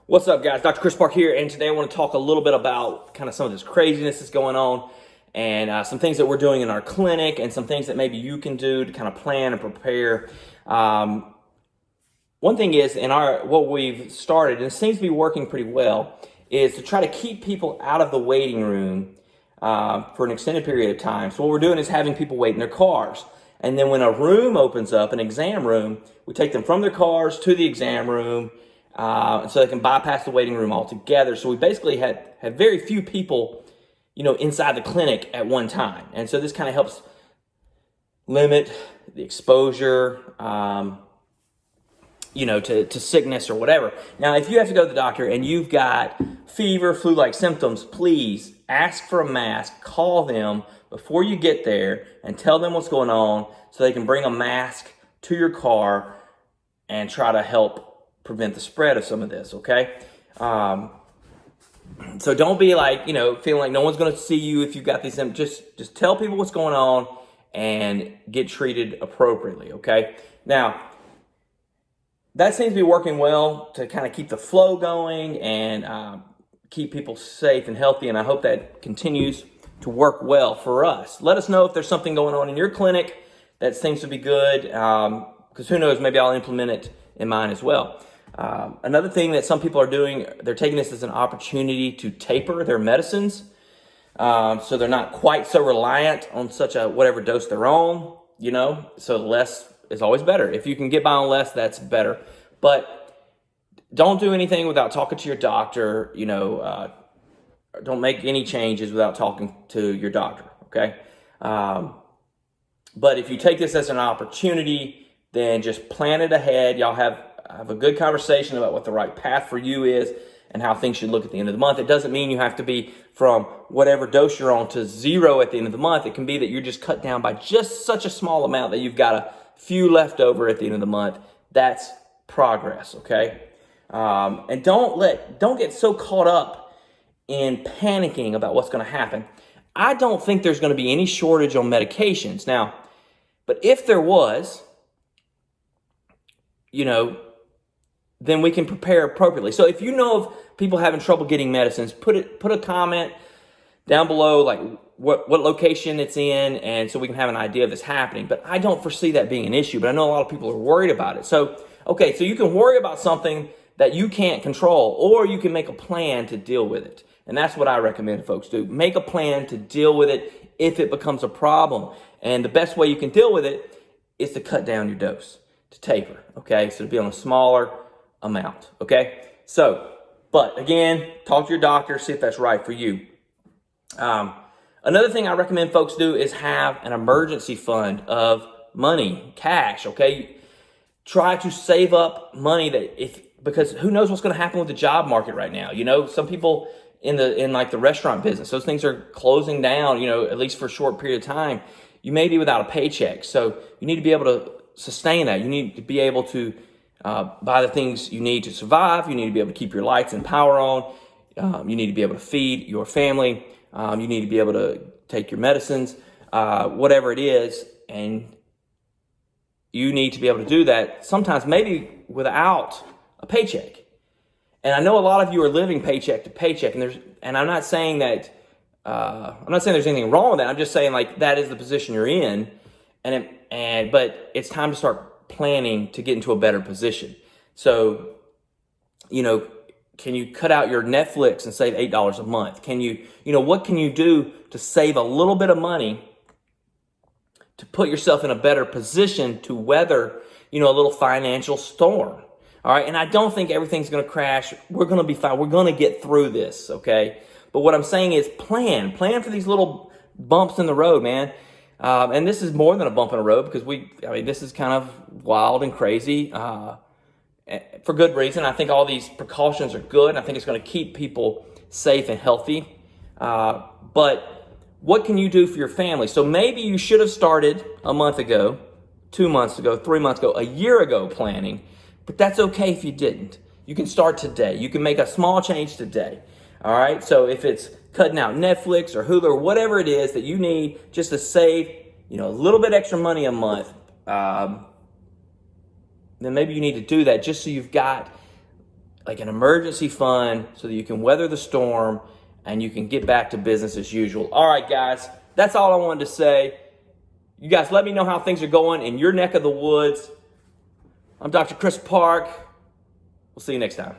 What's up, guys? Dr. Chris Park here, and today I want to talk a little bit about kind of some of this craziness that's going on and some things that we're doing in our clinic and some things that maybe you can do to kind of plan and prepare. One thing is, what we've started, and it seems to be working pretty well, is to try to keep people out of the waiting room for an extended period of time. So what we're doing is having people wait in their cars. And then when a room opens up, an exam room, we take them from their cars to the exam room, so they can bypass the waiting room altogether. So we basically had very few people, inside the clinic at one time. And so this kind of helps limit the exposure, to sickness or whatever. Now, if you have to go to the doctor and you've got fever, flu-like symptoms, please ask for a mask. Call them before you get there and tell them what's going on so they can bring a mask to your car and try to help prevent the spread of some of this, okay? So don't be feeling like no one's going to see you if you've got these symptoms. Just tell people what's going on and get treated appropriately, okay? Now, that seems to be working well to kind of keep the flow going and keep people safe and healthy, and I hope that continues to work well for us. Let us know if there's something going on in your clinic that seems to be good, because who knows, maybe I'll implement it in mine as well. Another thing that some people are doing, they're taking this as an opportunity to taper their medicines, so they're not quite so reliant on such a whatever dose they're on, so less is always better. If you can get by on less, that's better. But don't do anything without talking to your doctor, don't make any changes without talking to your doctor, okay? But if you take this as an opportunity, then just plan it ahead. Y'all have a good conversation about what the right path for you is and how things should look at the end of the month. It doesn't mean you have to be from whatever dose you're on to zero at the end of the month. It can be that you're just cut down by just such a small amount that you've got a few left over at the end of the month. That's progress, okay? And don't get so caught up in panicking about what's going to happen. I don't think there's going to be any shortage on medications. Now, but if there was, then we can prepare appropriately. So if you know of people having trouble getting medicines, put a comment down below, like what location it's in, and so we can have an idea of this happening. But I don't foresee that being an issue, but I know a lot of people are worried about it. So you can worry about something that you can't control, or you can make a plan to deal with it. And that's what I recommend folks do. Make a plan to deal with it if it becomes a problem. And the best way you can deal with it is to cut down your dose, to taper, okay? So to be on a smaller amount, okay? So, but again, talk to your doctor, see if that's right for you. Another thing I recommend folks do is have an emergency fund of money, cash, okay? Try to save up money because who knows what's going to happen with the job market right now. Some people in the restaurant business, those things are closing down, at least for a short period of time. You may be without a paycheck. So you need to be able to sustain that. You need to be able to buy the things you need to survive. You need to be able to keep your lights and power on. You need to be able to feed your family. You need to be able to take your medicines, whatever it is. And you need to be able to do that sometimes maybe without a paycheck. And I know a lot of you are living paycheck to paycheck, and I'm not saying that there's anything wrong with that. I'm just saying that is the position you're in, but it's time to start planning to get into a better position. So, can you cut out your Netflix and save $8 a month? What can you do to save a little bit of money to put yourself in a better position to weather, a little financial storm? All right, and I don't think everything's going to crash. We're going to be fine. We're going to get through this, okay? But what I'm saying is plan for these little bumps in the road, man. And this is more than a bump in the road because this is kind of wild and crazy for good reason. I think all these precautions are good. I think it's going to keep people safe and healthy. But what can you do for your family? So maybe you should have started a month ago, 2 months ago, 3 months ago, a year ago planning. But that's okay if you didn't. You can start today. You can make a small change today. All right? So if it's cutting out Netflix or Hulu or whatever it is that you need just to save, a little bit extra money a month, then maybe you need to do that just so you've got like an emergency fund so that you can weather the storm and you can get back to business as usual. All right, guys, that's all I wanted to say. You guys let me know how things are going in your neck of the woods. I'm Dr. Chris Park. We'll see you next time.